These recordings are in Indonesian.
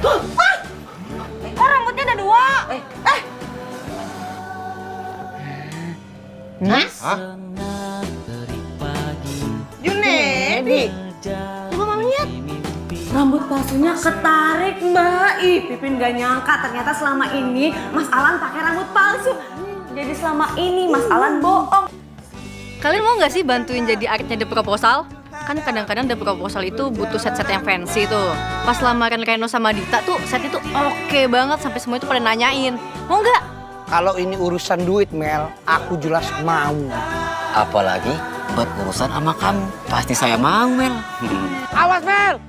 Kok rambutnya ada dua? Hah? Junedi. Coba mama lihat. Rambut palsunya ketarik, Mbak. Ih, Pipin gak nyangka ternyata selama ini Mas Alan pakai rambut palsu. Jadi selama ini Mas Alan bohong. Kalian mau nggak sih bantuin jadi artnya The Proposal? Kan kadang-kadang The Proposal itu butuh set-set yang fancy tuh. Pas lamaran Reno sama Dita tuh set itu oke banget sampai semua itu pada nanyain. Mau nggak? Kalau ini urusan duit, Mel, aku jelas mau. Apalagi buat urusan sama kamu. Pasti saya mau, Mel. Awas, Mel!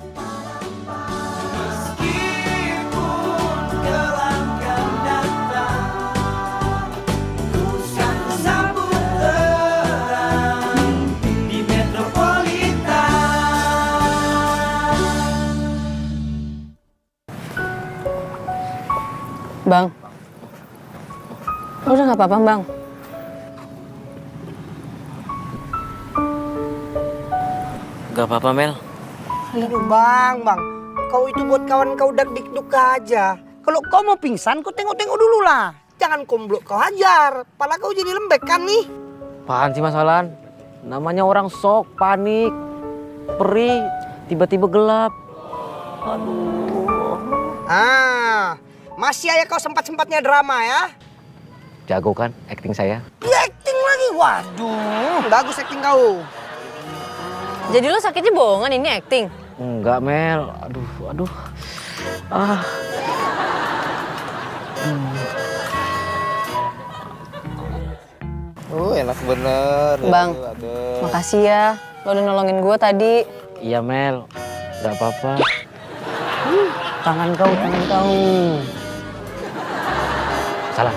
Bang, udah nggak apa-apa, Bang. Gak apa-apa, Mel. Aduh, bang. Kau itu buat kawan kau dak-dikduk aja. Kalau kau mau pingsan, kau tengok-tengok dulu lah. Jangan komblok kau hajar. Pala kau jadi lembek kan nih. Apaan sih, Mas Alan? Namanya orang sok, panik, perih, tiba-tiba gelap. Masih aja kau sempat-sempatnya drama ya. Jago kan acting saya? Dia acting lagi, waduh. Bagus acting kau. Jadi lo sakitnya bohongan, ini acting? Enggak, Mel. Aduh. Enak bener. Bang, makasih ya. Lo udah nolongin gue tadi. Iya, Mel. Gak apa-apa. Tangan kau. Salah.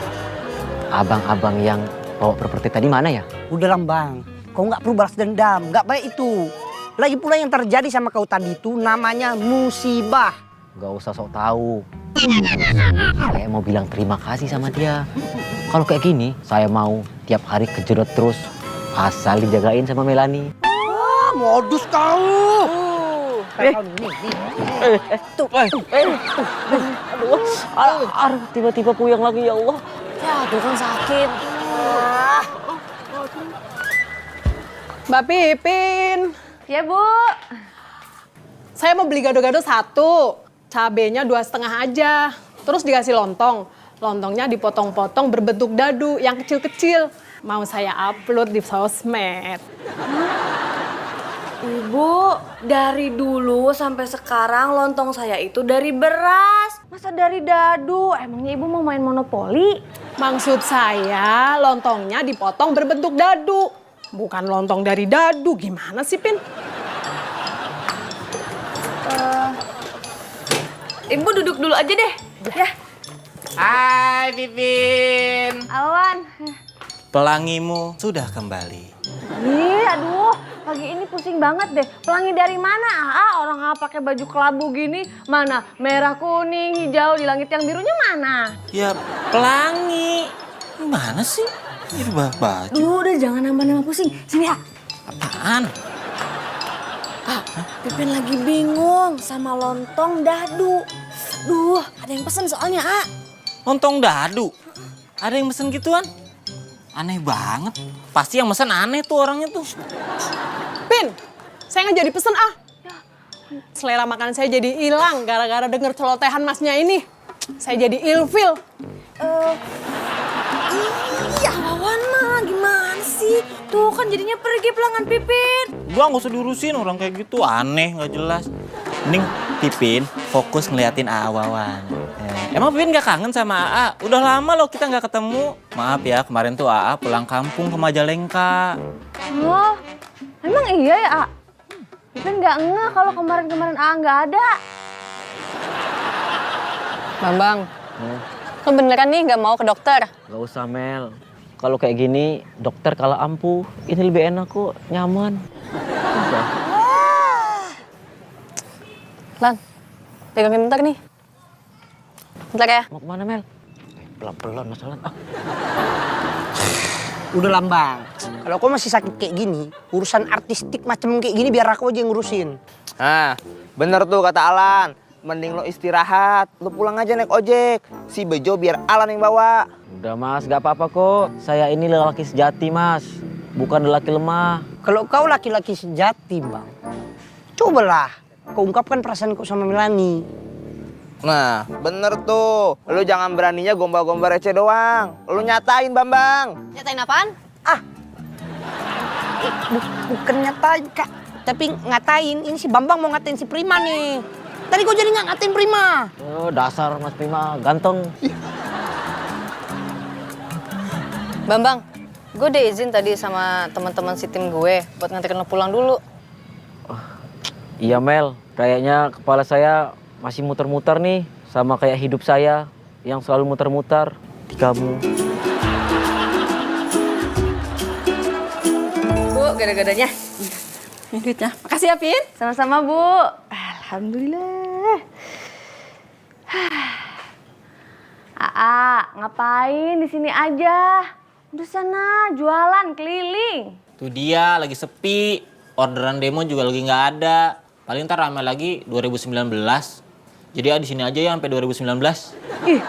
Abang-abang yang bawa properti tadi mana ya? Udah lah, Bang. Kau nggak perlu balas dendam. Nggak baik itu. Lagi pula yang terjadi sama kau tadi itu namanya musibah. Gak usah sok tahu. Saya mau bilang terima kasih sama dia. Kalau kayak gini, saya mau tiap hari kejedot terus. Asal dijagain sama Melanie. Modus kau. Aduh, tiba-tiba puyeng lagi ya Allah. Ya, tuh kan sakit. Mbak Pipin, Ya, Bu. saya mau beli gado-gado 1, cabenya 2,5 aja. Terus dikasih lontong. Lontongnya dipotong-potong berbentuk dadu yang kecil-kecil. Mau saya upload di sosmed. Ibu, dari dulu sampai sekarang lontong saya itu dari beras. Masa dari dadu? Emangnya Ibu mau main monopoli? Maksud saya lontongnya dipotong berbentuk dadu. Bukan lontong dari dadu. Gimana sih, Pin? Ibu duduk dulu aja deh. Ya. Hai Pipin. Awan. Pelangimu sudah kembali. Ih, aduh. Pagi ini pusing banget deh. Pelangi dari mana? Orang pakai baju kelabu gini. Mana? Merah, kuning, hijau. Di langit yang birunya mana? Ya pelangi. Gimana sih? Ini rubah baju. Duh, udah jangan nambah-nambah pusing. Sini, Apaan? Pipin lagi bingung sama lontong dadu. Duh, ada yang pesen soalnya, Lontong dadu. Ada yang mesen gituan? Aneh banget. Pasti yang mesen aneh tuh orangnya tuh. Pin, saya nggak jadi pesen Selera makan saya jadi hilang gara-gara denger celotehan masnya ini. Saya jadi ilfil. Iya, Wawan mah gimana sih? Tuh kan jadinya pergi pelanggan Pipin. Gua nggak usah diurusin orang kayak gitu. Aneh, nggak jelas. Mending Pipin fokus ngeliatin Aa Wawan. Emang Pipin gak kangen sama Aa? Udah lama loh kita gak ketemu. Maaf ya, kemarin tuh Aa pulang kampung ke Majalengka. Oh, emang iya ya, Pipin nggak ngeh kalau kemarin-kemarin nggak ada. Bambang, lo beneran nih nggak mau ke dokter? Gak usah, Mel. Kalau kayak gini, dokter kalah ampuh. Ini lebih enak kok, nyaman. Udah. Lan, pegangin bentar nih. Bentar ya. Mau kemana, Mel? Pelan-pelan, Mas Alan. Udah lambang. Kalau kau masih sakit kayak gini, urusan artistik macam kayak gini biar aku aja yang ngurusin. Nah, bener tuh kata Alan. mending lo istirahat. Lo pulang aja naik ojek. Si Bejo biar Alan yang bawa. Udah mas, gak apa-apa kok. Saya ini lelaki sejati mas, bukan lelaki lemah. Kalau kau laki-laki sejati, Bang, cobalah kau ungkapkan perasaan kau sama Melani. Nah, bener tuh. Lo jangan beraninya gombal-gombal receh doang. Lo nyatain, Bambang. Nyatain apaan? Bukan nyatain, Kak. Tapi ngatain. Ini si Bambang mau ngatain si Prima nih. Tadi kau jadi nggak ngatain Prima. Oh, dasar mas Prima, ganteng. Bambang, gue udah izin tadi sama teman-teman si tim gue buat nganterin lo pulang dulu. Iya Mel, kayaknya kepala saya masih muter-muter nih. Sama kayak hidup saya yang selalu muter-muter di kamu. Bu, gada-gadanya. Duitnya. Makasih ya, Pin. Sama-sama, Bu. Alhamdulillah. Aa, ngapain di sini aja? Udah sana, jualan keliling. Tuh dia lagi sepi. Orderan demo juga lagi nggak ada. Paling ntar rame lagi 2019. Jadi di sini aja ya sampai 2019. Ih,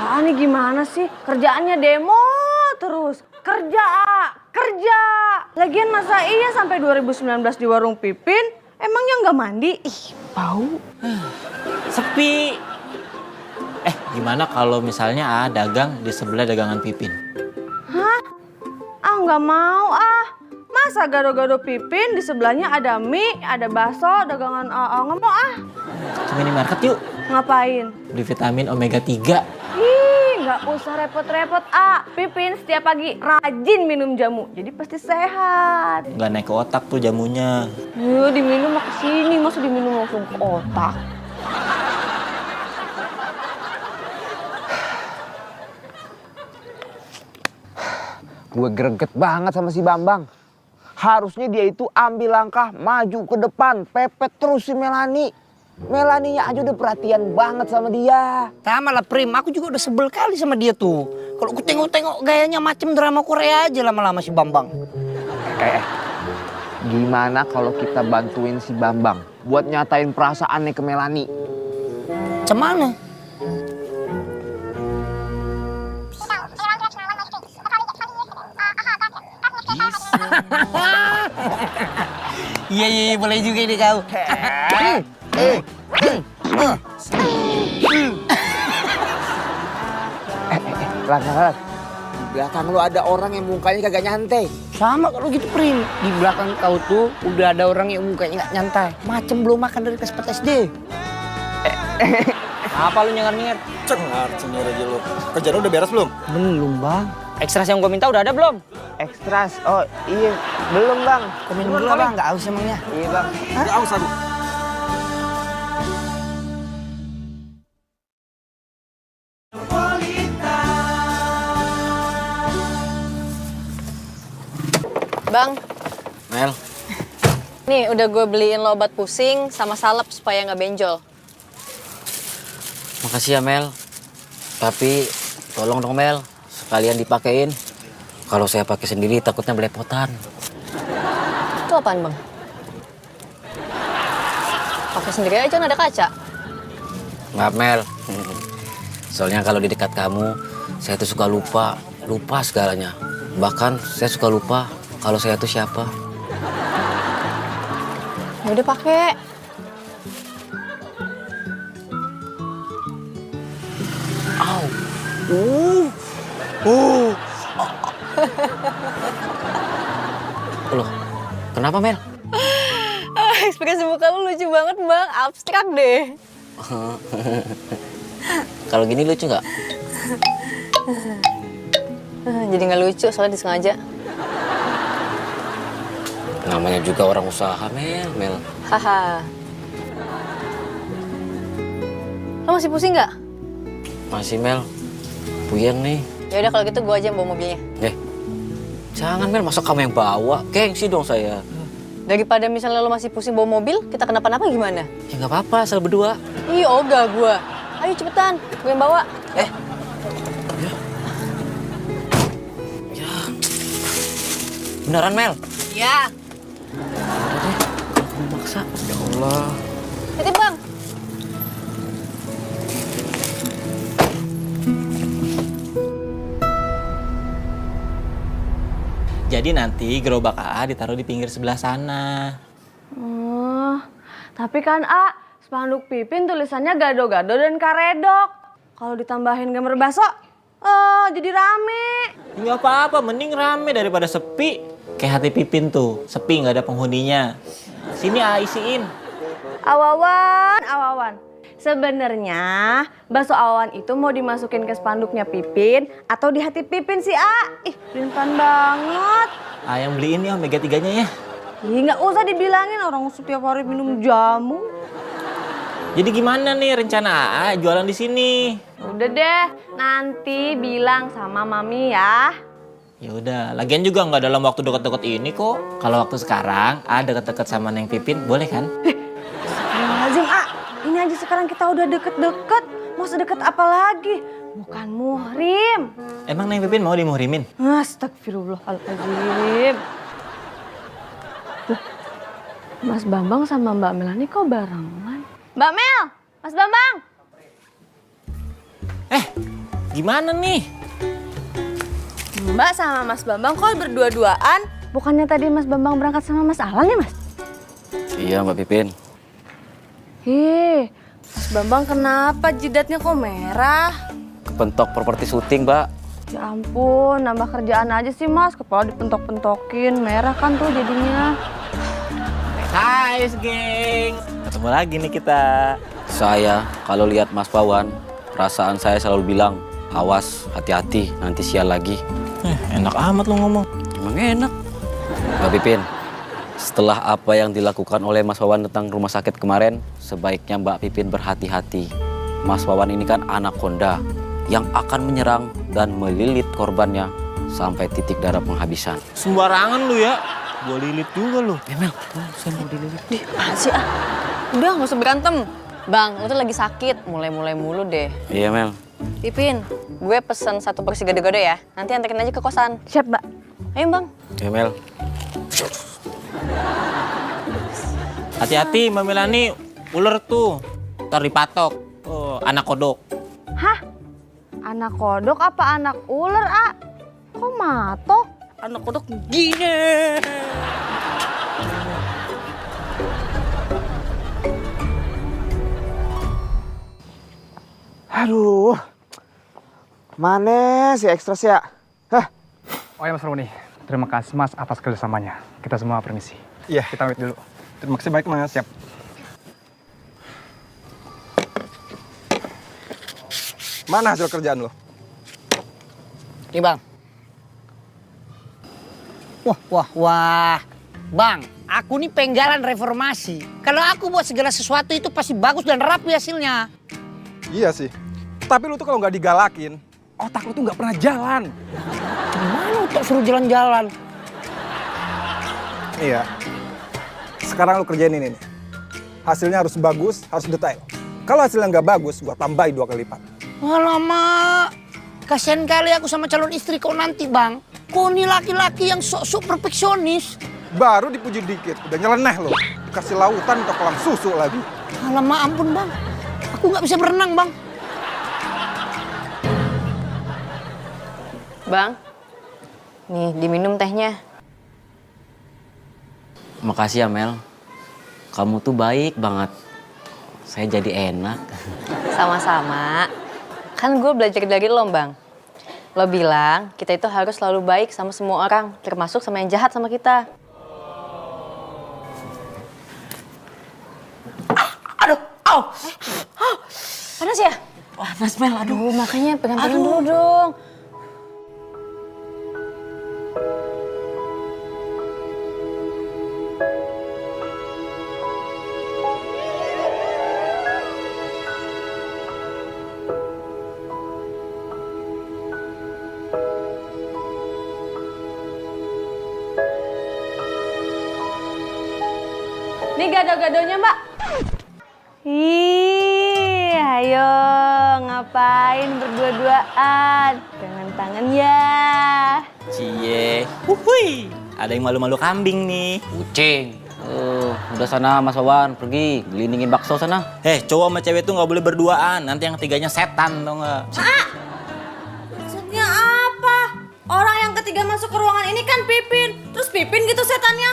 Aa nih gimana sih? Kerjaannya demo terus. Kerja, kerja. Lagian masa iya sampai 2019 di warung Pipin? Emangnya nggak mandi? Ih, bau. Sepi. Gimana kalau misalnya dagang di sebelah dagangan Pipin? Hah? Ah, nggak mau ah. Masa gado-gado Pipin di sebelahnya ada mie, ada bakso, dagangan nggak mau ah. Ke minimarket yuk. Ngapain? Beli vitamin omega 3. Ih, nggak usah repot-repot ah. Pipin setiap pagi rajin minum jamu, jadi pasti sehat. Nggak naik ke otak tuh jamunya. Diminum mah kesini, masa diminum langsung ke otak. Gue greget banget sama si Bambang. Harusnya dia itu ambil langkah maju ke depan, pepet terus si Melani. Melaninya aja udah perhatian banget sama dia. Sama lah Prim, aku juga udah sebel kali sama dia tuh. Kalau aku tengok-tengok gayanya macem drama Korea aja lama-lama si Bambang. Gimana kalau kita bantuin si Bambang buat nyatain perasaannya ke Melani? Cemana? Iya, boleh juga ini kau. Lan. Di belakang lu ada orang yang mukanya kagak nyantai. Sama kalau gitu Prim, di belakang kau tuh udah ada orang yang mukanya nggak nyantai. Macem belum makan dari kelas 4 SD. Apa lu nyengar-nyengar? Cengar aja lu. Kerjaan lu udah beres belum? Belum Bang. Ekstras yang gua minta udah ada belum? Ekstras, oh iya, belum Bang. Komen dulu lah Bang, nggak aus emangnya. Iya Bang. Nggak aus aduh. Bang, Mel, nih udah gue beliin lo obat pusing sama salep supaya nggak benjol. Makasih ya Mel. Tapi tolong dong Mel, sekalian dipakein. Kalau saya pakai sendiri takutnya belepotan. Itu apaan bang? Pakai sendiri aja kan ada kaca. Maaf Mel. Soalnya kalau di dekat kamu, saya tuh suka lupa segalanya. Bahkan saya suka lupa kalau saya tuh siapa. Ya udah pakai. Loh, kenapa Mel? Ekspresi muka lu lucu banget bang, abstrak deh. Kalau gini lucu nggak? Jadi nggak lucu soalnya disengaja. Namanya juga orang usaha Mel. Haha. Lo masih pusing nggak? Masih Mel, puyeng nih. Ya udah kalau gitu gue aja yang bawa mobilnya. Jangan Mel, masa kamu yang bawa? Gengsi dong saya. Daripada misalnya lo masih pusing bawa mobil, kita kenapa-napa gimana? Ya nggak apa-apa, asal berdua. Ih ogah gue. Ayo cepetan, gue yang bawa. Beneran Mel? Ya. Maksa. Ya Allah. Titip bang. Jadi nanti gerobak AA ditaruh di pinggir sebelah sana. Oh, tapi kan spanduk Pipin tulisannya gado-gado dan karedok. Kalau ditambahin gambar bakso, jadi rame. Nggak apa-apa, mending rame daripada sepi. Kayak hati Pipin tuh, sepi nggak ada penghuninya. Sini AA isiin. Awawan. Sebenarnya bakso awawan itu mau dimasukin ke spanduknya Pipin atau di hati Pipin sih, Ih, pelintan banget. Yang beliin ya omega-3-nya ya. Ih, nggak usah dibilangin, orang setiap hari minum jamu. Jadi gimana nih rencana AA jualan di sini? Udah deh, nanti bilang sama Mami ya. Ya udah, lagian juga nggak dalam waktu deket-deket ini kok. Kalau waktu sekarang A deket-deket sama Neng Pipin, boleh kan? Lazim, ini aja sekarang kita udah deket-deket. Mau sedekat apa lagi? Bukan muhrim. Emang Neng Pipin mau dimuhrimin? Astagfirullahaladzim. Mas Bambang sama Mbak Melani kok barengan? Mbak Mel, Mas Bambang. Gimana nih? Mbak sama Mas Bambang kok berdua-duaan? Bukannya tadi Mas Bambang berangkat sama Mas Alan ya, Mas? Iya Mbak Pipin. Mas Bambang kenapa jidatnya kok merah? Kepentok properti syuting Mbak. Ya ampun, nambah kerjaan aja sih Mas. Kepala dipentok-pentokin, merah kan tuh jadinya. Hai geng, ketemu lagi nih kita. Saya kalau lihat Mas Pawan, perasaan saya selalu bilang, awas, hati-hati, nanti sial lagi. Enak amat lu ngomong. Emang enak. Mbak Pipin, setelah apa yang dilakukan oleh Mas Wawan tentang rumah sakit kemarin, sebaiknya Mbak Pipin berhati-hati. Mas Wawan ini kan anakonda yang akan menyerang dan melilit korbannya sampai titik darah penghabisan. Sembarangan lu ya, gua lilit juga lu. Mel, saya mau dililit. Apaan sih, Udah, nggak usah berantem. Bang, lu tuh lagi sakit, mulai-mulai mulu deh. Iya Mel. Pipin, gue pesen 1 porsi gado-gado ya. Nanti anterin aja ke kosan. Siap, Mbak. Ayo, Bang. Iya Mel. Hati-hati Mbak Melani, ular tuh. Ntar dipatok. Anak kodok. Hah? Anak kodok apa anak ular, Kok matok? Anak kodok gini. Aduh, mana si ekstras ya? Oh ya Mas Roni, terima kasih Mas atas kerjasamanya. Kita semua permisi. Iya. Kita pamit dulu. Terima kasih baik Mas. Siap. Mana hasil kerjaan lo? Nih Bang. Wah. Bang, aku nih penggalan reformasi. Kalau aku buat segala sesuatu itu pasti bagus dan rapi hasilnya. Iya sih. Tapi lu tuh kalau nggak digalakin, otak lu tuh nggak pernah jalan. Gimana untuk suruh jalan-jalan? Iya. Sekarang lu kerjain ini nih. Hasilnya harus bagus, harus detail. Kalau hasilnya nggak bagus, gua tambahin 2 kali lipat. Alamak, kasihan kali aku sama calon istri kau nanti Bang. Kau nih laki-laki yang sok-sok perfeksionis. Baru dipuji dikit, udah nyeleneh lo. Dikasih lautan atau kolam susu lagi. Alamak ampun Bang, aku nggak bisa berenang Bang. Bang, nih diminum tehnya. Makasih ya Mel, kamu tuh baik banget. Saya jadi enak. Sama-sama. Kan gue belajar dari lo, Bang. Lo bilang kita itu harus selalu baik sama semua orang, termasuk sama yang jahat sama kita. Panas ya? Panas, Mel. Aduh, makanya pegang-pegang dulu dong. Nih gado-gadonya, Mbak. Ih, ayo ngapain berdua-duaan? Tangan-tangan ya. Cie. Wuhui. Ada yang malu-malu kambing nih. Kucing. Udah sana Mas Wawan, pergi gelindingin bakso sana. Cowok sama cewek tuh nggak boleh berduaan. Nanti yang ketiganya setan, tau nggak? Maksudnya apa? Orang yang ketiga masuk ke ruangan ini kan Pipin. Terus Pipin gitu setannya.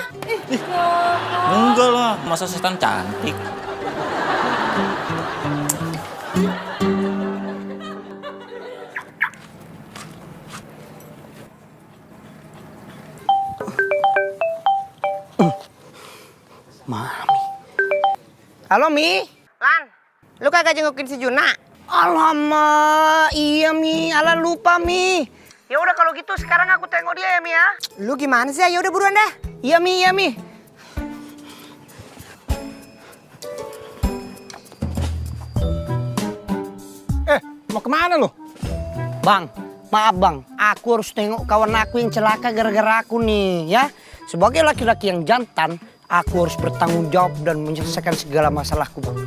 Enggak lah, masa setan cantik. Mami. Halo Mi. Lan, lu kagak jengukin si Juna? Alamak, iya Mi, ala lupa Mi. Ya udah kalau gitu sekarang aku tengok dia ya Mi ya. Lu gimana sih? Ya udah buruan dah. Iya Mi, iya Mi. Mau kemana lu? Bang, maaf bang, aku harus tengok kawan aku yang celaka gara-gara aku nih ya. Sebagai laki-laki yang jantan, aku harus bertanggung jawab dan menyelesaikan segala masalahku bang.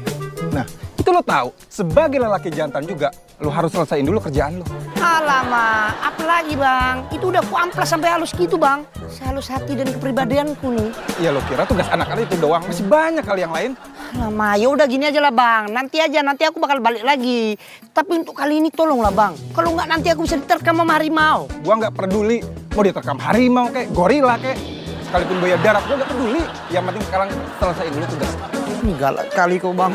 Nah, itu lo tahu, sebagai lelaki jantan juga, lo harus selesaiin dulu kerjaan lo. Alamak, apalagi bang? Itu udah ku amplas sampai halus gitu bang. Sehalus hati dan kepribadianku nih. Ya lo kira tugas anak-anak itu doang, masih banyak kali yang lain. Alamak, ya udah gini aja lah bang. Nanti aku bakal balik lagi. Tapi untuk kali ini tolonglah bang. Kalau nggak nanti aku bisa diterkam sama harimau. Gua nggak peduli, mau diterkam harimau kayak gorila kayak, sekalipun buaya darat, gua nggak peduli. Yang penting sekarang selesaiin dulu tugas. Ini galak kali kau bang.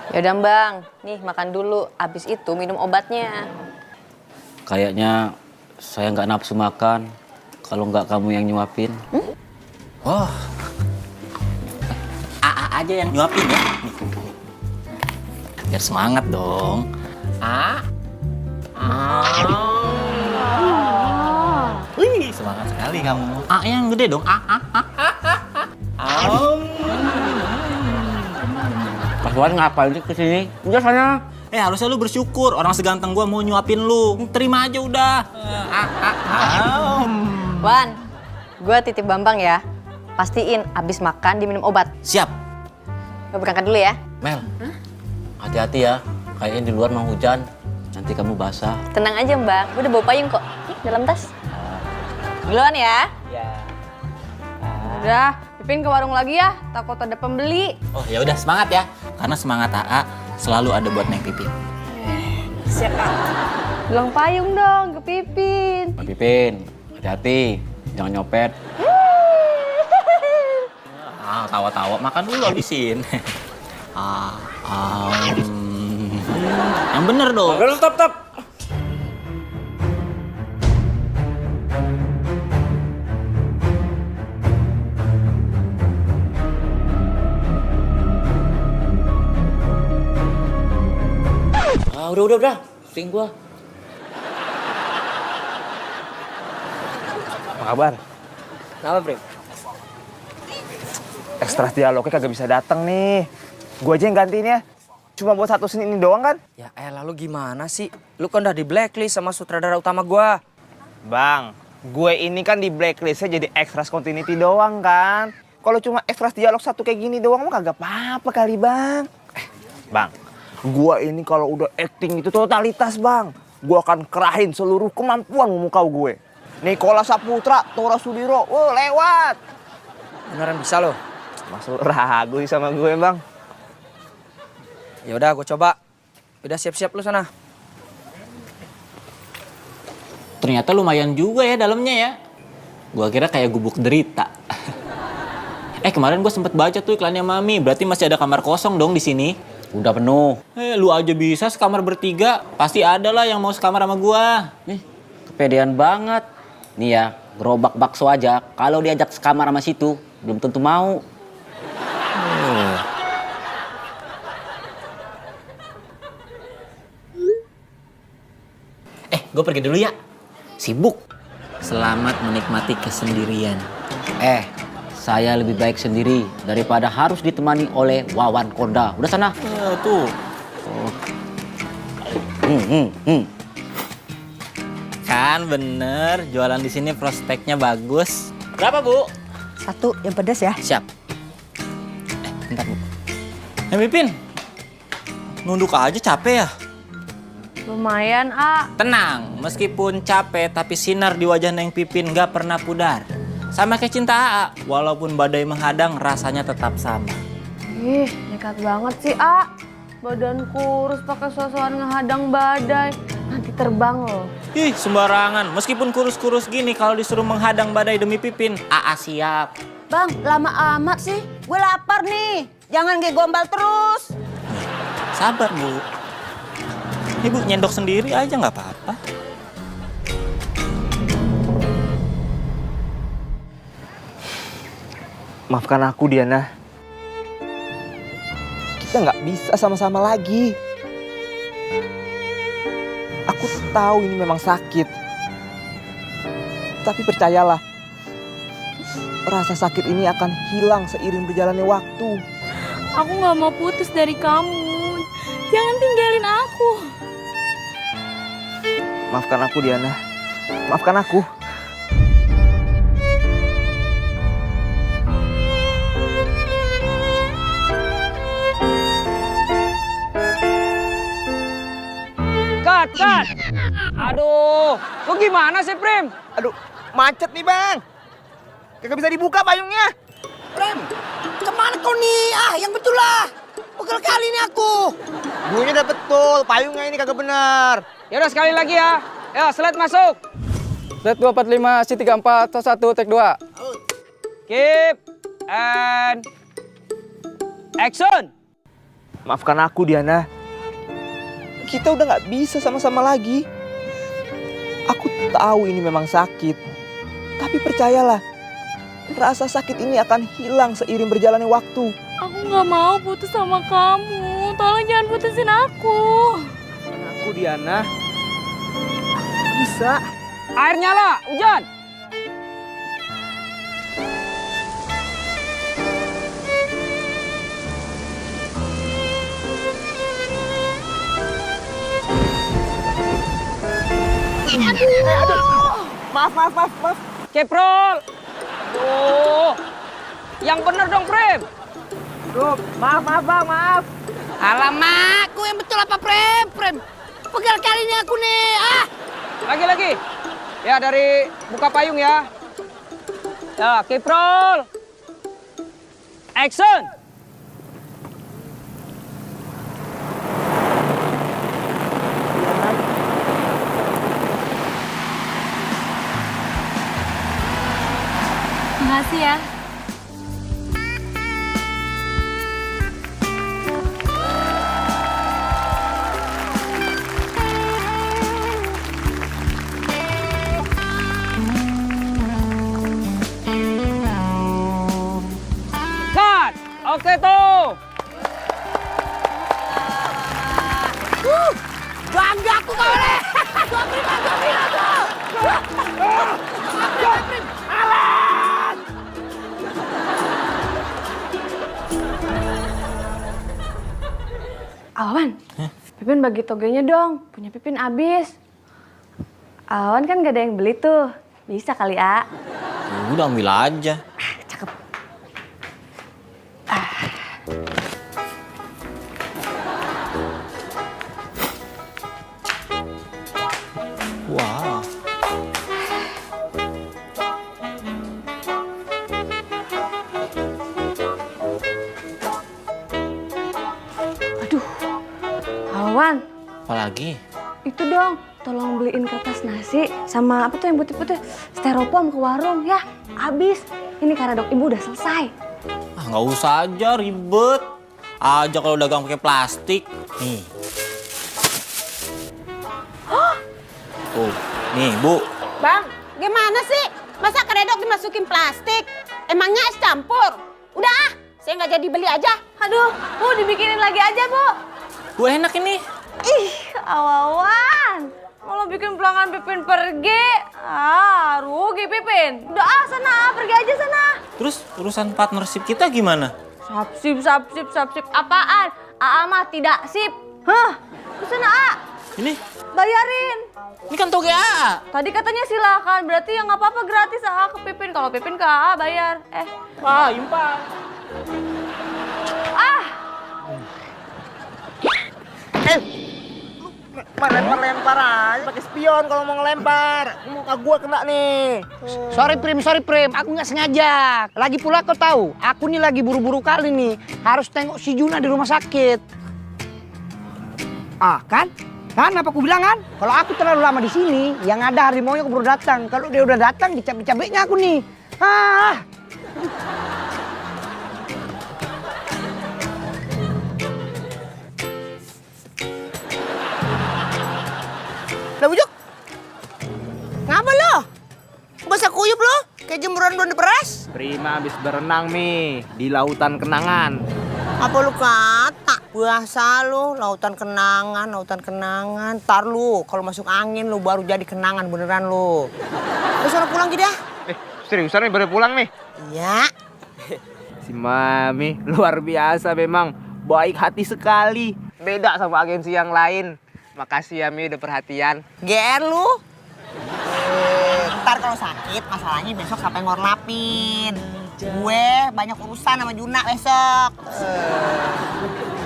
Yaudah Bang, nih makan dulu. Abis itu minum obatnya. Kayaknya saya nggak nafsu makan kalau nggak kamu yang nyuapin. Oh, AA aja yang nyuapin ya. Nih. Biar semangat dong. Wih, semangat sekali kamu. A yang gede dong. Mas Wan ngapain sih kesini? Udah sana. Harusnya lu bersyukur. Orang seganteng gua mau nyuapin lu. Terima aja udah. Wan, gue titip Bambang ya. Pastiin abis makan diminum obat. Siap. Gue berangkat dulu ya. Mel, hati-hati ya. Kayaknya di luar mau hujan. Nanti kamu basah. Tenang aja Mbak, gue udah bawa payung kok. Nih, dalam tas. Duluan ya. Udah, Pipin ke warung lagi ya. Takut ada pembeli. Oh ya udah semangat ya. Karena semangat AA selalu ada buat Neng Pipin. Siap Kak. Bilang payung dong ke Pipin. Mbak Pipin, hati-hati. Jangan nyopet. Tawa-tawa makan dulu habisin. Yang bener dong. Stop. Udah. Pusing gua. Apa kabar? Kenapa, Prim? Ekstras dialognya kagak bisa datang nih. Gue aja yang gantiin ya. Cuma buat satu scene ini doang kan? Ya lalu gimana sih? Lu kan udah di blacklist sama sutradara utama gua. Bang, gue ini kan di blacklistnya jadi ekstras continuity doang kan. Kalau cuma ekstras dialog satu kayak gini doang mah kagak apa-apa kali bang. Bang, gue ini kalau udah acting itu totalitas bang. Gue akan kerahin seluruh kemampuan memukau gue. Nikola Saputra, Tora Sudiro, lewat. Beneran bisa lo? Masa lu ragu sih sama gue bang? Ya udah, gue coba. Udah siap-siap lu sana. Ternyata lumayan juga ya dalamnya ya. Gua kira kayak gubuk derita. Kemarin gua sempet baca tuh iklannya Mami. Berarti masih ada kamar kosong dong di sini. Udah penuh. Lu aja bisa sekamar bertiga. Pasti ada lah yang mau sekamar sama gua. Nih, kepedean banget. Nih ya, gerobak bakso aja. Kalau diajak sekamar sama situ, belum tentu mau. Gue pergi dulu ya. Sibuk. Selamat menikmati kesendirian. Saya lebih baik sendiri daripada harus ditemani oleh Wawan Konda. Udah sana. Tuh. Kan bener, jualan di sini prospeknya bagus. Berapa, Bu? 1 yang pedas ya. Siap. Bentar, Bu. Pipin. Nunduk aja capek ya? Lumayan, A. Tenang, meskipun capek tapi sinar di wajah Neng Pipin gak pernah pudar. Sama kayak cinta AA, walaupun badai menghadang rasanya tetap sama. Ih, nekat banget sih, A. Badan kurus pakai sosokan ngehadang badai. Nanti terbang loh. Ih, sembarangan. Meskipun kurus-kurus gini, kalau disuruh menghadang badai demi Pipin, Aa siap. Bang, lama amat sih. Gue lapar nih. Jangan gombal terus. Sabar, Bu. Ibu nyendok sendiri aja nggak apa-apa. Maafkan aku, Diana. Kita nggak bisa sama-sama lagi. Aku tahu ini memang sakit. Tapi percayalah, rasa sakit ini akan hilang seiring berjalannya waktu. Aku nggak mau putus dari kamu. Jangan tinggalin aku. Maafkan aku, Diana. Maafkan aku. Kat. Aduh, lu gimana sih, Prim? Aduh, macet nih bang. Kagak bisa dibuka payungnya. Prem, kemana kau nih? Yang betul lah. Pegel kali ini aku. Bunyinya udah betul, payungnya ini kagak benar. Yaudah sekali lagi ya. Ya, slide masuk. Slide 245, C34, tos 1, take 2. Keep and action. Maafkan aku, Diana. Kita udah nggak bisa sama-sama lagi. Aku tahu ini memang sakit. Tapi percayalah, rasa sakit ini akan hilang seiring berjalannya waktu. Aku nggak mau putus sama kamu. Tolong jangan putusin aku. Maafkan aku, Diana. Bisa. Air nyala, hujan. Maaf. Keprol. Aduh. Yang bener dong, Prim. Duh, maaf bang, maaf. Alamak, aku yang betul apa Prem? Pegel kali ini aku nih. Lagi. Ya, dari buka payung ya. Ya, keprol. Action. Makasih ya. Cut. Oke tuh. Bangga aku kawan. Dua prima tuh. Awan, Pipin bagi togenya dong. Punya Pipin abis. Awan kan gak ada yang beli tuh. Bisa kali, A. Udah ambil aja. Cakep. Wow. Awan, Apalagi? itu dong. Tolong beliin kertas nasi sama apa tuh yang putih-putih. Styrofoam ke warung ya. Abis. Ini karena dok ibu udah selesai. Ah, nggak usah aja, ribet. Aja kalau dagang pakai plastik. Nih. Tuh, nih Bu. Bang, gimana sih? Masa keredok dimasukin plastik? Emangnya es campur? Udah saya nggak jadi beli aja. Aduh, Bu dibikinin lagi aja, Bu. Bu enak ini. Ih, Awan. Kalau bikin pelanggan Pipin pergi, rugi Pipin. Udah sana, pergi aja sana. Terus urusan partnership kita gimana? Sapsip. Apaan? Aa mah tidak sip. Hah? Sana, A. Ini? Bayarin. Ini kan toge A. Tadi katanya silakan, berarti ya nggak apa-apa gratis A ke Pipin. Kalau Pipin ke A bayar. Wah, impan. Lempar aja pakai spion kalau mau ngelempar. Muka gua kena nih. Sorry Prim, aku nggak sengaja. Lagi pula kau tahu, aku nih lagi buru-buru kali nih. Harus tengok si Juna di rumah sakit. Ah kan? Kan apa aku bilang kan? Kalau aku terlalu lama di sini, yang ada harimaunya keburu datang. Kalau dia udah datang, dicabik-cabiknya aku nih. Ah. Lah Bujuk, ngapa lo? Basah kuyup lo? Kayak jemuran blonde beras? Prima habis berenang, Mi. Di lautan kenangan. Apa lu kata? Biasa lu, lautan kenangan. Ntar lu, kalau masuk angin lu baru jadi kenangan beneran lu. Udah sana pulang gitu ya? Seriusan nih, baru pulang nih? Iya. Si Mami luar biasa memang. Baik hati sekali. Beda sama agensi yang lain. Makasih ya, Mi, udah perhatian. GR lu. Ntar kalau sakit, masalahnya besok sampai ngorlapin. Gue banyak urusan sama Juna besok.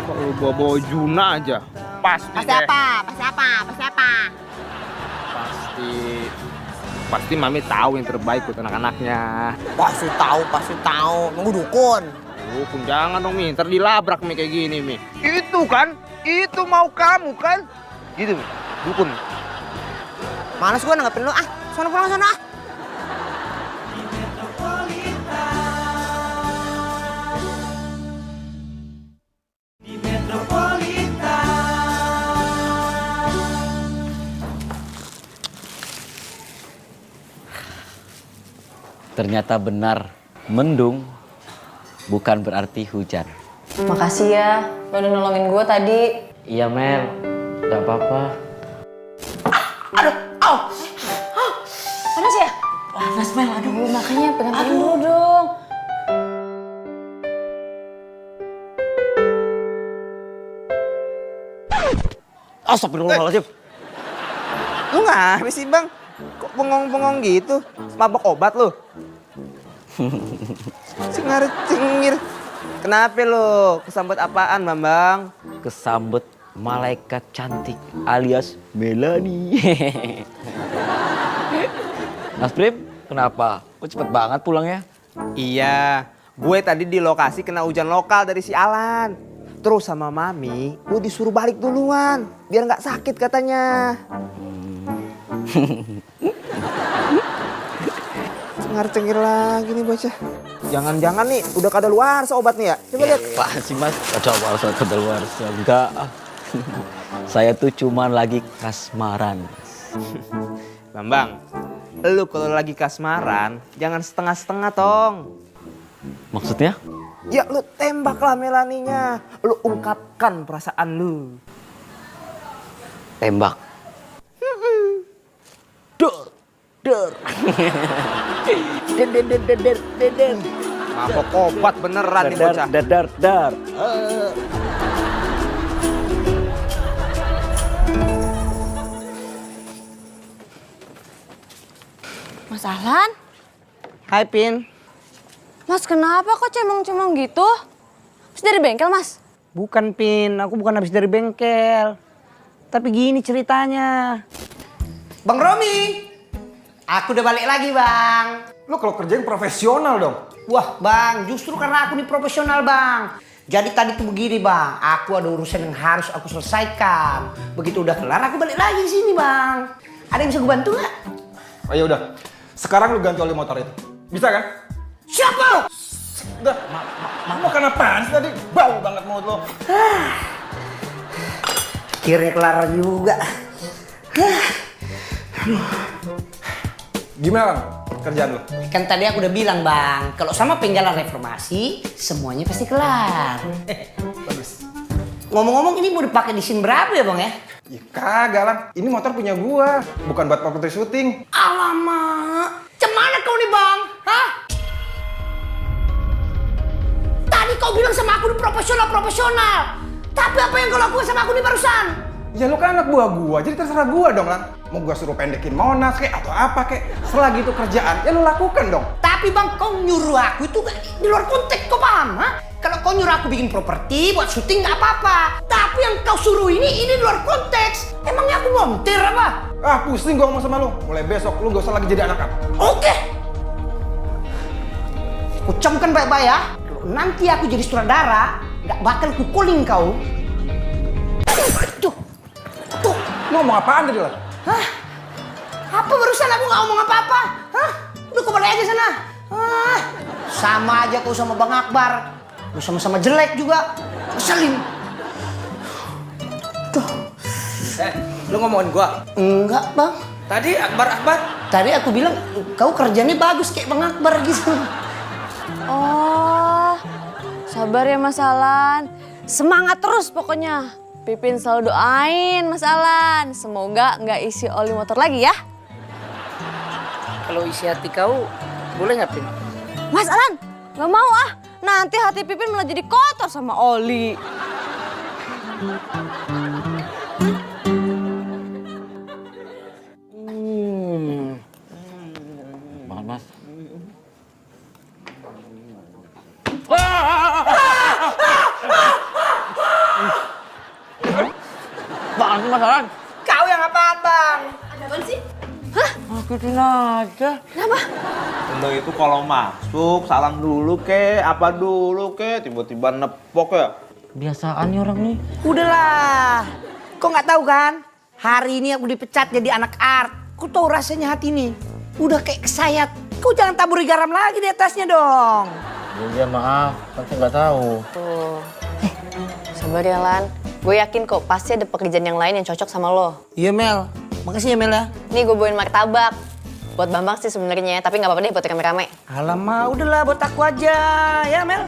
Kok lu bawa Juna aja? Pasti Pasti Mami tahu yang terbaik buat anak-anaknya. Pasti tahu. Nunggu dukun. Dukun jangan dong, Mi. Ntar dilabrak, Mi, kayak gini, Mi. Itu kan? Itu mau kamu kan? Gitu, Mi. Dukun. Males gue nanggepin lu. Sana pulang sana. Ternyata benar, mendung bukan berarti hujan. Makasih ya, lo udah nolongin gue tadi. Iya Mel, gak apa-apa. Panas ya? Panas Mel, aduh makanya pegang-pegang dulu dong. Astagfirullahaladzim. Lu ngapa sih, Bang? Kok bengong-bengong gitu? Mabok obat lu? Cengar-cengir. Kenapa lu? Kesambet apaan, Bambang? Kesambet malaikat cantik alias Melani. Mas Prim, kenapa? Kok cepet banget pulangnya? Iya, gue tadi di lokasi kena hujan lokal dari si Alan. Terus sama Mami, gue disuruh balik duluan. Biar nggak sakit katanya. Cengar-cengir lagi nih bocah. Jangan-jangan nih udah kadaluarsa obatnya ya? Coba lihat. Pak sih Mas, kadaluarsa. Enggak. Saya tuh cuman lagi kasmaran. Bambang, lu kalau lagi kasmaran jangan setengah-setengah tong. Maksudnya? Ya lu tembaklah Melaninya. Lu ungkapkan perasaan lu. Tembak. Der. Der. Mabok obat beneran nih bocah. Dar. Mas Ahlan? Hai Pin. Mas kenapa kok cemong-cemong gitu? Habis dari bengkel Mas? Bukan Pin, aku bukan habis dari bengkel. Tapi gini ceritanya. Bang Romi, aku udah balik lagi Bang. Lo kalau kerja yang profesional dong. Wah Bang, justru karena aku nih profesional Bang. Jadi tadi tuh begini Bang, aku ada urusan yang harus aku selesaikan. Begitu udah kelar aku balik lagi sini Bang. Ada yang bisa gue bantu nggak? Oh ya udah, sekarang lu ganti oli motor itu. Bisa kan? Siapa lo? Udah, mau makan apaan sih tadi? Bau banget mulut lo. Akhirnya kelar juga. Gimana Bang, kerjaan lo? Kan tadi aku udah bilang Bang, kalau sama penggalan reformasi semuanya pasti kelar. Bagus. Ngomong-ngomong ini mau dipakai di scene berapa ya Bang ya? Ya kagak lah, ini motor punya gua, bukan buat properti syuting. Alamak, cemana kau nih Bang? Hah? Tadi kau bilang sama aku nih profesional. Tapi apa yang kau lakukan sama aku nih barusan? Ya lu kan anak buah gua, jadi terserah gua dong Lang. Mau gua suruh pendekin Monas kek atau apa kek, selagi itu kerjaan, ya lu lakukan dong. Tapi Bang, kau nyuruh aku itu di luar konteks, kau paham? Ha? Kalau kau nyuruh aku bikin properti buat syuting nggak apa-apa. Tapi yang kau suruh ini di luar konteks. Emangnya aku montir apa? Ah pusing gua ngomong sama lu, mulai besok lu gak usah lagi jadi anak. Oke. Ucapkan baik-baik ya. Kalau nanti aku jadi sutradara, nggak bakal kukuling kau. Tuh, Lu ngomong apaan tadi lah? Hah? Apa barusan aku nggak ngomong apa-apa? Hah? Udah kau balik aja sana. Hah? Sama aja kau sama Bang Akbar. Lu sama-sama jelek juga. Keselin. Lu ngomongin gua? Enggak, Bang. Tadi Akbar. Tadi aku bilang kau kerjanya bagus kayak Bang Akbar gitu. Oh, sabar ya Mas Alan. Semangat terus pokoknya. Pipin selalu doain Mas Alan. Semoga nggak isi oli motor lagi ya. Kalau isi hati kau, boleh nggak, Pin? Mas Alan, nggak mau ah. Nanti hati Pipin malah jadi kotor sama oli. Banget, Mas. Bang, Mas Alan. Kau yang apaan, Bang? Akutin aja. Lo itu kalau masuk salam dulu ke, apa dulu ke, tiba-tiba nepok ya. Kebiasaan nih orang nih. Udahlah. Kau nggak tahu kan? Hari ini aku dipecat jadi anak art. Kau tahu rasanya hati ini? Udah kayak kesayat. Kau jangan taburi garam lagi di atasnya dong. Ya maaf, kan saya nggak tahu. Tuh. Sabar ya Lan. Gue yakin kok pasti ada pekerjaan yang lain yang cocok sama lo. Iya, Mel. Makasih ya, Mel ya. Nih gue bawain martabak. Buat Bambang sih sebenarnya, tapi nggak apa-apa deh buat rame-rame. Alamak, udahlah buat aku aja. Ya, Mel.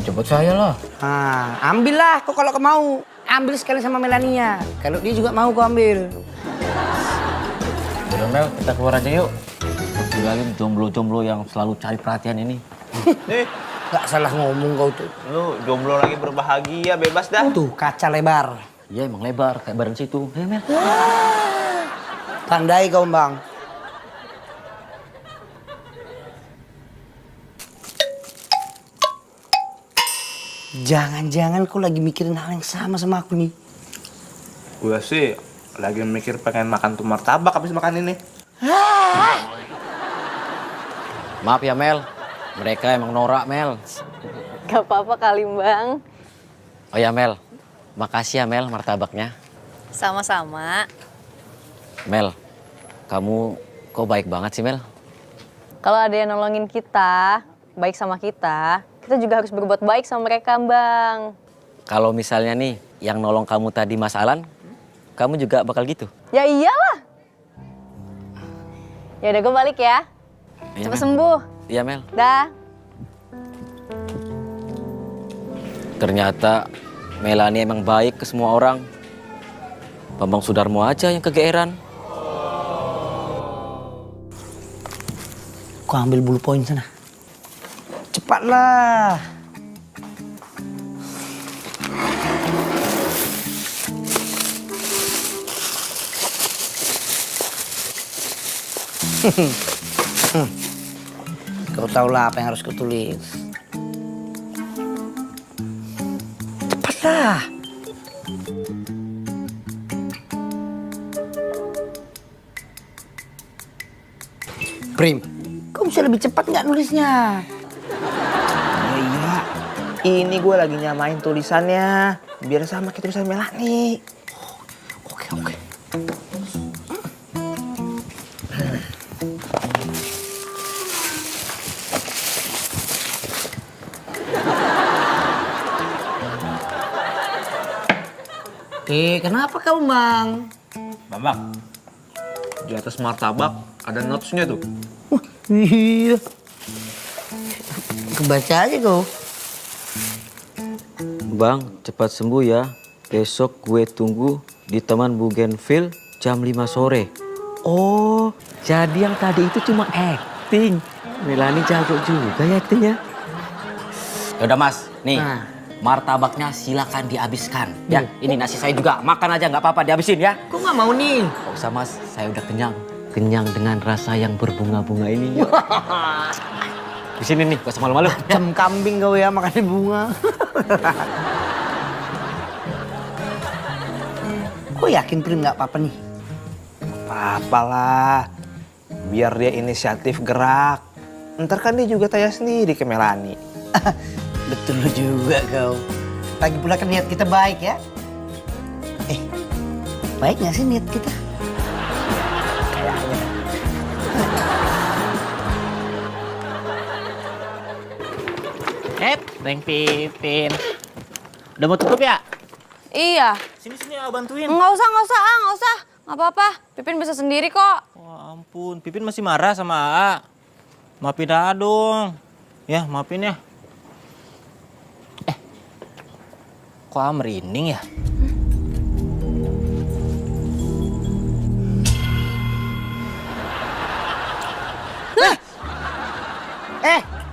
Coba saya lah. Nah, ambillah kok kalau kau mau. Ambil sekali sama Melania. Kalau dia juga mau kau ambil. Udah Mel, kita keluar aja yuk. Tinggalin jomblo-jomblo yang selalu cari perhatian ini. Nih, Gak salah ngomong kau tuh. lu jomblo lagi berbahagia, bebas dah. Tuh, kaca lebar. Iya emang lebar, kayak badan situ. Ayo Mel. Pandai kau, Bang. Jangan-jangan kau lagi mikirin hal yang sama aku nih. Gue sih lagi mikir pengen makan tuh martabak habis makan ini. Maaf ya Mel, mereka emang norak Mel. Gak apa-apa kali Bang. Oh ya Mel, makasih ya Mel martabaknya. Sama-sama. Mel, kamu kok baik banget sih Mel? Kalau ada yang nolongin kita, baik sama kita juga harus berbuat baik sama mereka Bang. Kalau misalnya nih yang nolong kamu tadi Mas Alan, kamu juga bakal gitu? Ya iyalah. Ya udah gue balik ya. Iya, Cepet Mel. sembuh. Iya Mel. Dah. Ternyata Melani emang baik ke semua orang. Bambang Sudarmo aja yang kegeeran. Kau ambil bulu poin sana. Cepatlah. Kau tahulah apa yang harus kau tulis. Cepatlah. Prim, kau bisa lebih cepat nggak nulisnya? Iya, ini gue lagi nyamain tulisannya biar sama kayak tulisan Melani. Oke. Kenapa kamu, Bang? Bambang, di atas martabak ada notesnya tuh. Iya. Kebaca aja kau. Bang, cepat sembuh ya. Besok gue tunggu di Taman Bougainville jam 5 sore. Oh, jadi yang tadi itu cuma acting. Melani jago juga ya actingnya. Yaudah mas, nih martabaknya silakan dihabiskan. Ya, ini nasi saya juga. Makan aja nggak apa-apa, dihabisin ya. Kok nggak mau nih? Gak usah mas, saya udah kenyang. Kenyang dengan rasa yang berbunga-bunga ini. Di sini nih, gak usah malu-malu. Macam kambing kau ya makan bunga. Kok yakin Prim nggak apa-apa nih? Apalah, biar dia inisiatif gerak. Ntar kan dia juga tanya sendiri ke Melani. Betul juga kau. Lagi pula kan niat kita baik ya. Baik nggak sih niat kita? Neng Pipin. Udah mau tutup ya? Iya. Sini bantuin. Nggak usah. Nggak apa-apa. Pipin bisa sendiri kok. Wah ampun, Pipin masih marah sama Aa. Maafin Aa dong. Ya, maafin ya. Kok Aa merinding ya?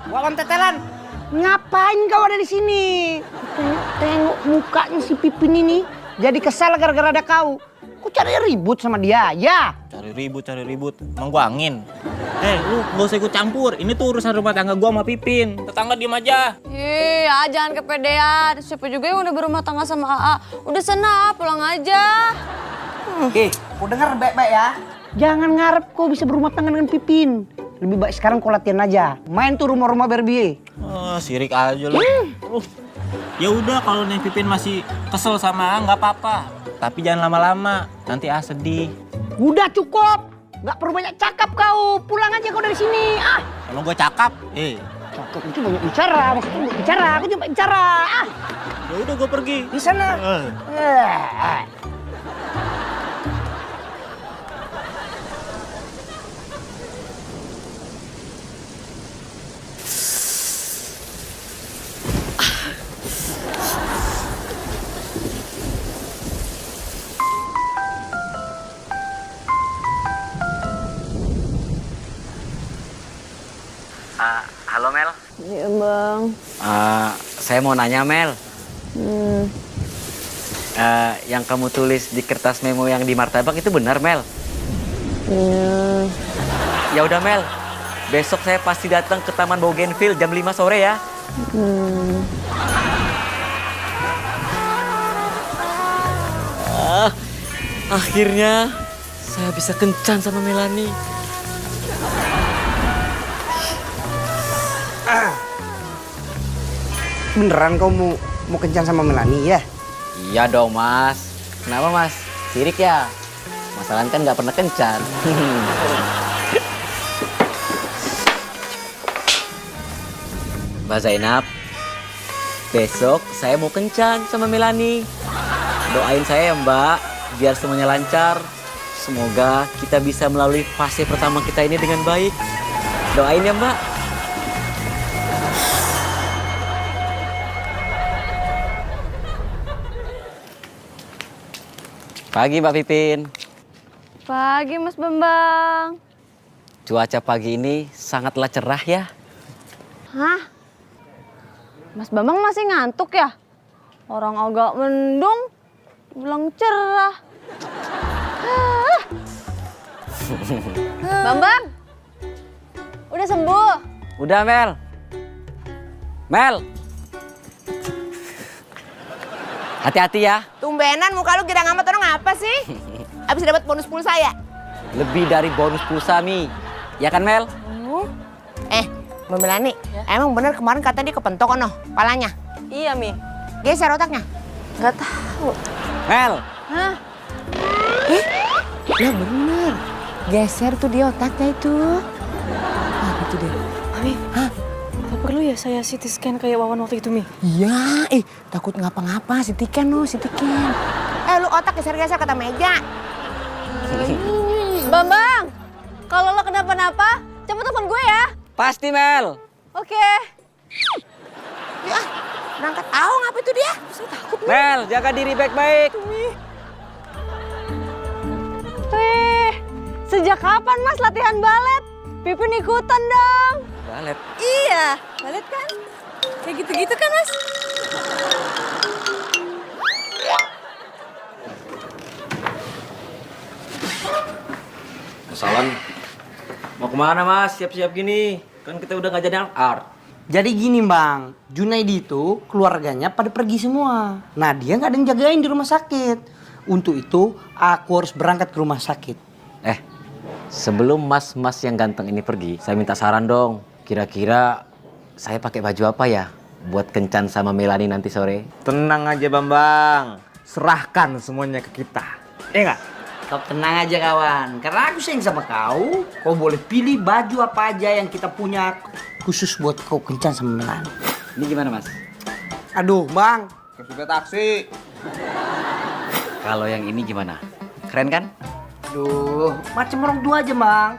Wawan tetelan, ngapain kau ada di sini? Tengok mukanya si Pipin ini, jadi kesal gara-gara ada kau. Kau cari ribut sama dia, ya? Cari ribut. Emang gua angin. Lu gak usah ikut campur. Ini tuh urusan rumah tangga gua sama Pipin. Tetangga diem aja. Jangan kepedean. Siapa juga yang udah berumah tangga sama AA. Udah sana, pulang aja. Kau dengar baik-baik ya. Jangan ngarep kau bisa berumah tangga dengan Pipin. Lebih baik sekarang kau latihan aja. Main tuh rumah-rumah Barbie. Sirik aja lu. Ya udah kalau Neng Pipin masih kesel sama Aa nggak apa-apa. Tapi jangan lama-lama. Nanti Aa sedih. Udah cukup. Nggak perlu banyak cakap kau. Pulang aja kau dari sini. Emang gua cakap? Cakap itu banyak bicara. Maksudnya banyak bicara. Aku cuma bicara. Ya udah gua pergi. Di sana. Halo Mel. Iya bang. Saya mau nanya Mel. Yang kamu tulis di kertas memo yang di martabak itu benar Mel? Iya. Ya udah Mel, besok saya pasti datang ke Taman Bougainville jam 5 sore ya. Akhirnya saya bisa kencan sama Melanie. Beneran kau mau kencan sama Melanie ya? Iya dong Mas. Kenapa Mas? Sirik ya? Masalahnya kan nggak pernah kencan. Mbak Zainab, besok saya mau kencan sama Melanie. Doain saya ya Mbak, biar semuanya lancar. Semoga kita bisa melalui fase pertama kita ini dengan baik. Doain ya Mbak. Pagi Mbak Pipin. Pagi Mas Bambang. Cuaca pagi ini sangatlah cerah ya. Hah? Mas Bambang masih ngantuk ya? Orang agak mendung, bilang cerah. Bambang, udah sembuh? Udah Mel. Mel. Hati-hati ya. Tumbenan muka lu girang amat, orang apa sih? Abis dapat bonus pulsa ya? Lebih dari bonus pulsa Mi. Ya kan Mel? Mbak Melani, emang bener kemarin kata dia kepentok ono, palanya? Iya Mi. Geser otaknya? Gak tahu. Mel. Hah? Ya bener, geser tuh dia otaknya itu. Gitu deh. Mami, apa perlu ya saya CT scan kayak Wawan waktu itu, Mi? Iya, takut ngapa-ngapa, sitikan lo, sitikan. Lu otak geser-geser kata meja. Bambang, kalau lo kenapa-napa, cepet telepon gue ya. Pasti Mel. Oke. Ya, berangkat tahu ngapa itu dia? Saya takut. Mel, jaga diri baik-baik. Sejak kapan Mas latihan balet? Pipin ikutan dong. Balet. Iya, balet kan? Kayak gitu-gitu kan Mas? Salam. Mau kemana Mas? Siap-siap gini. Kan kita udah ngajarin art. Jadi gini Bang, Junaidi itu keluarganya pada pergi semua. Nah dia nggak ada yang jagain di rumah sakit. Untuk itu aku harus berangkat ke rumah sakit. Sebelum mas-mas yang ganteng ini pergi, saya minta saran dong. Kira-kira saya pakai baju apa ya buat kencan sama Melanie nanti sore? Tenang aja Bambang, serahkan semuanya ke kita. Enggak? Kau tenang aja kawan, karena aku sayang sama kau. Kau boleh pilih baju apa aja yang kita punya khusus buat kau kencan sama Melani. Ini gimana mas? Aduh bang, kayak supir taksi. Kalau yang ini gimana? Keren kan? Aduh, macam orang tua aja bang.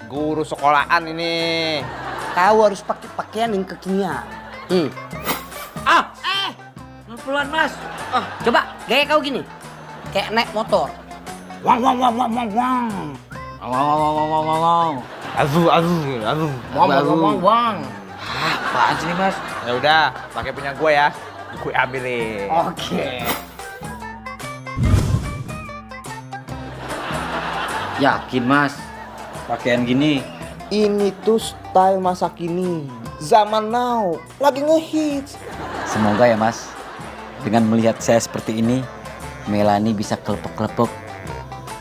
Guru sekolahan ini. Kau harus pakai pakaian yang kekinian. Pelan mas. Coba gaya kau gini, kayak naik motor. Wang wang wang wang wang wang. Wow. Aduh. Wang wang wang wang wang. Apaan sih nih mas? Ya udah, pakai punya gue ya. Gue ambilin. Oke. Yakin mas? Pakaian gini? Ini tuh style masa kini. Zaman now, lagi ngehits. Semoga ya mas, dengan melihat saya seperti ini, Melani bisa kelepek-kelepek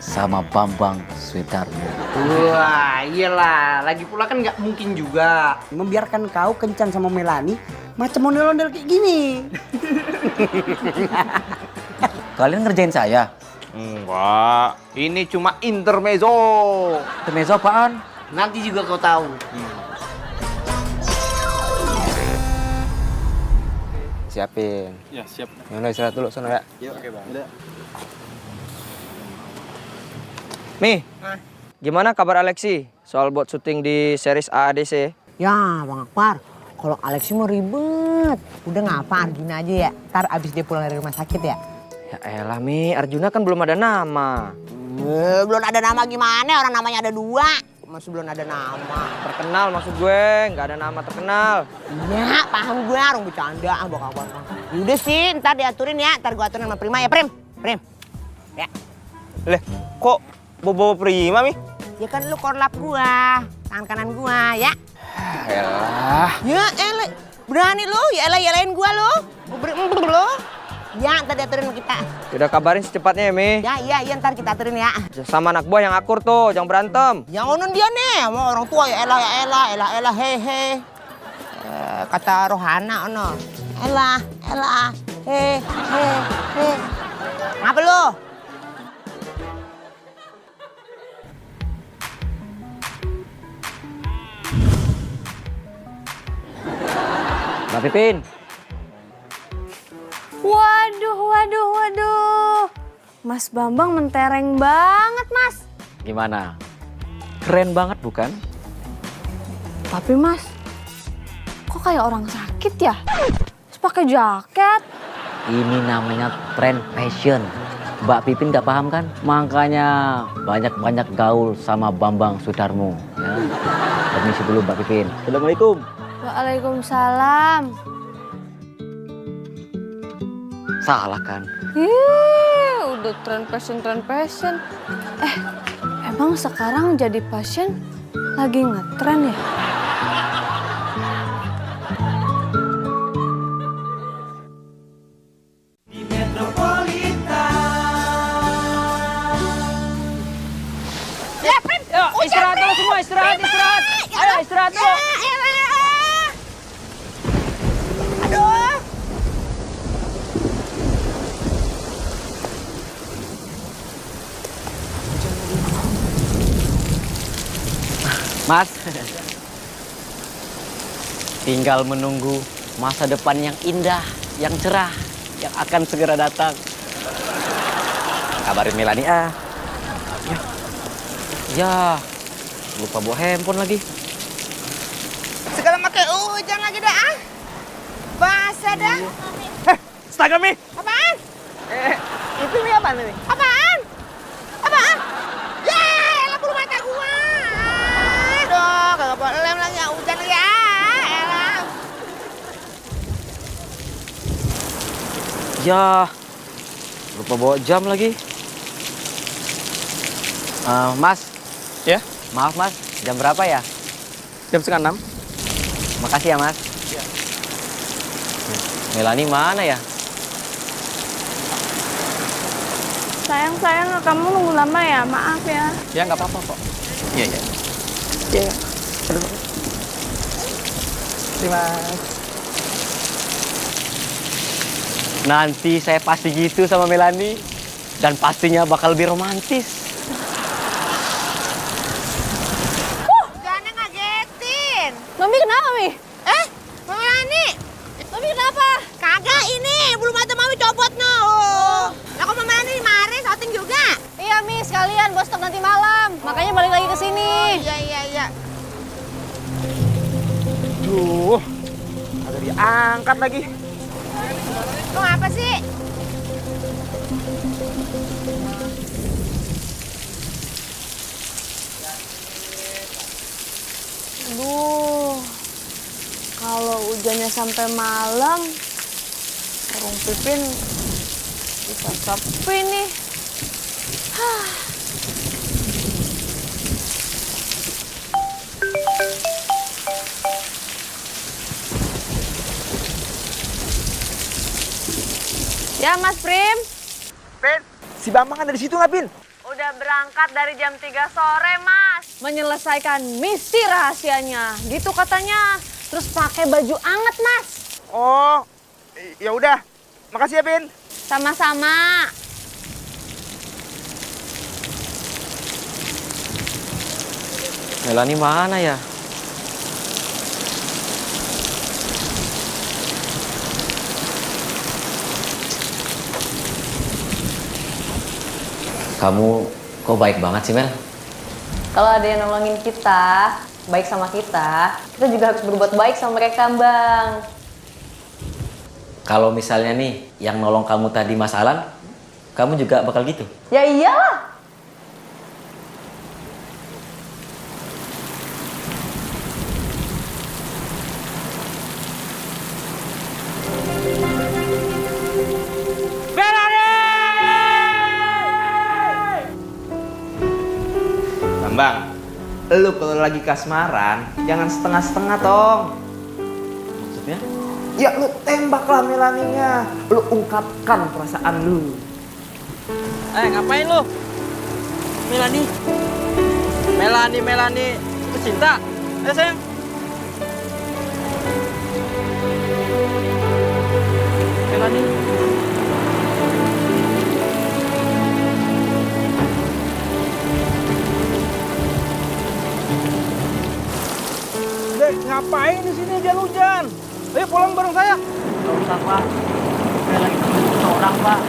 sama Bambang Sudarmo. Wah, iyalah. Lagi pula kan nggak mungkin juga membiarkan kau kencan sama Melani macam ondel-ondel kayak gini. Kalian ngerjain saya? Enggak, ini cuma intermezzo. Intermezzo apaan? Nanti juga kau tahu. Siapin. Ya, siap. Yaudah istirahat dulu sana ya. Yuk, oke bang. Mi, gimana kabar Alexi soal buat syuting di series AADC? Ya, Bang Akbar. Kalau Alexi mau ribet, udah ngapa Arjuna aja ya. Ntar abis dia pulang dari rumah sakit ya. Ya elah Mi, Arjuna kan belum ada nama. Belum ada nama gimana? Orang namanya ada 2. Masih belum ada nama. Terkenal maksud gue, nggak ada nama terkenal. Ya, paham gue. Orang bercanda, Bang Akbar. Yaudah sih, ntar diaturin ya. Ntar gue aturin sama Prima ya, Prim. Ya. Leh, kok bobo Prima Mi? Ya kan lu korlap gua, tangan kanan gua, ya. Elah. Ya elah, berani lu, ya elah-elahin gua lu. Lu. Ya, ntar diaturin sama kita. Udah kabarin secepatnya ya Mi. Ya, iya, ntar kita aturin ya. Sama anak buah yang akur tuh, jangan berantem. Yang onun dia nih, sama orang tua ya elah, hehe. Kata Rohana ono. Elah, he. Ngapa lu? Mbak Pipin. Waduh. Mas Bambang mentereng banget, Mas. Gimana? Keren banget bukan? Tapi Mas, kok kayak orang sakit ya? Terus pakai jaket. Ini namanya tren fashion. Mbak Pipin nggak paham kan? Makanya banyak-banyak gaul sama Bambang Sudarmo. Ya. Permisi dulu Mbak Pipin. Assalamualaikum. Waalaikumsalam. Salah kan? Udah tren fashion. Emang sekarang jadi fashion lagi ngetren ya? Istirahat dulu semua, istirahat. Ayo istirahat dulu. Aduh. Mas, tinggal menunggu masa depan yang indah, yang cerah, yang akan segera datang. Kabarin Melani Ya, lupa bawa handphone lagi. Segala pakai hujan lagi dah. Basah dah. Astaga Mi. Apaan? Itu Mi apaan Mi? Apaan? Ya, elah bulu mata gua. Aduh, kagak bawa lem lagi ya, hujan lagi ya. Elah. Ya, lupa bawa jam lagi. Mas, Ya, maaf Mas, jam berapa ya? jam 5:30. Makasih ya Mas. Melani mana ya? Sayang, kamu nunggu lama ya? Maaf ya. Ya nggak apa-apa kok. Iya. Terima. Nanti saya pasti gitu sama Melani. Dan pastinya bakal lebih romantis. Jangan ngagetin. Mami kenapa, Mi? Mami Lani. Mami kenapa? Kagak ini, belum ada Mami copot no. Aku Mami Lani mari syuting juga. Iya, Mi, sekalian bos stok nanti malam. Makanya balik lagi ke sini. Iya. Duh, ada diangkat lagi. Lu ngapa sih? Aduh, kalau hujannya sampai malam, warung Pipin bisa sepi nih. Ya, Mas Prim. Pin, si Bambang ada di situ nggak, Pin? Udah berangkat dari jam 3 sore, Mas. Menyelesaikan misi rahasianya. Gitu katanya. Terus pakai baju anget, Mas. Oh, ya udah. Makasih ya, Pin. Sama-sama. Melani mana ya? Kamu kok baik banget sih, Mel? Kalau ada yang nolongin kita, baik sama kita juga harus berbuat baik sama mereka, Bang. Kalau misalnya nih, yang nolong kamu tadi Mas Alan, kamu juga bakal gitu? Ya iyalah. Bambang, lu kalau lagi kasmaran, jangan setengah-setengah, Tong. Maksudnya? Ya lu tembaklah Melaninya. Lu ungkapkan perasaan lu. Ngapain lu? Melani. Melani. Itu cinta. Ayo sayang. Melani. Dek, ngapain di sini hujan-hujan? Ayo pulang bareng saya. Gak usah, Pak. Saya lagi ketemu seseorang, Pak.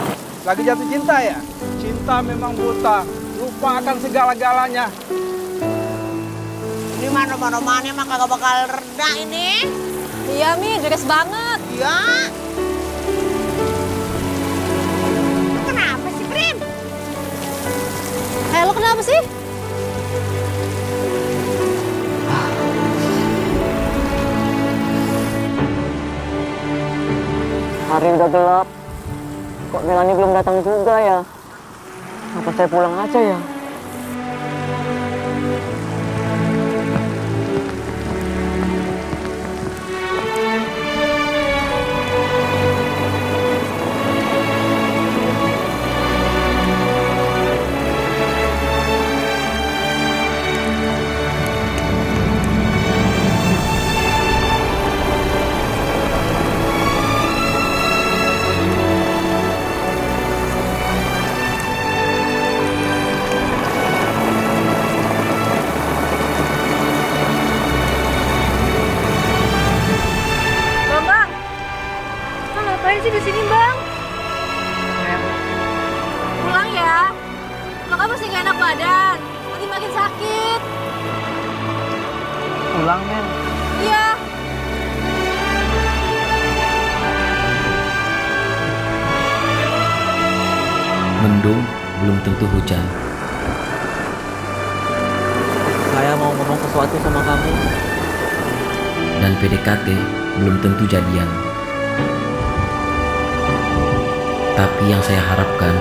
Lagi jatuh cinta ya? Cinta memang buta. Lupakan segala-galanya. Ini mana mah kagak bakal reda ini. Iya, Mi, deres banget. Iya. Lu kenapa sih, Prim? Lo kenapa sih? Hari udah gelap. Kok Melani belum datang juga ya? Apa saya pulang aja ya? Ngapain sih di sini, Bang? Pulang ya. Lo kan masih gak enak badan. Nanti makin sakit. Pulang, Mel. Iya. Mendung belum tentu hujan. Saya mau ngomong sesuatu sama kamu. Dan PDKT belum tentu jadian. Tapi yang saya harapkan,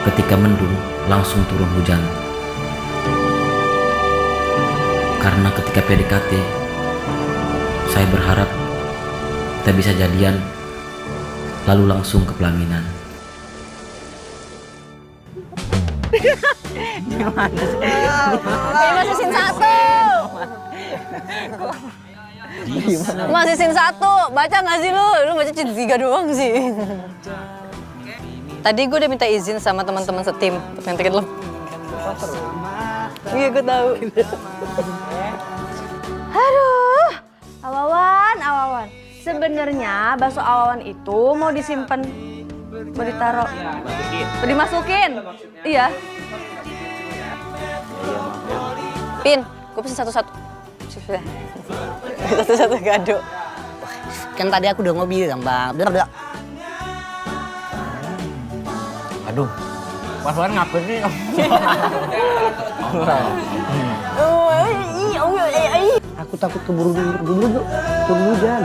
ketika mendung langsung turun hujan. Karena ketika PDKT, saya berharap kita bisa jadian, lalu langsung ke pelaminan. Masih scene 1. Masih scene 1. Baca nggak sih lu? Lu baca scene 3 doang sih. Tadi gue udah minta izin sama teman-teman setim untuk nganterin lo. Iya, gue tahu. Aduh, Awawan. Sebenarnya bakso Awawan itu mau disimpan, mau ditaruh, mau dimasukin. Iya. Pin, gue pesen satu-satu. Satu-satu gado. Kan tadi aku udah bilang, Bang. Aduh, Mas Wan ngapain sih? Aku takut keburu hujan.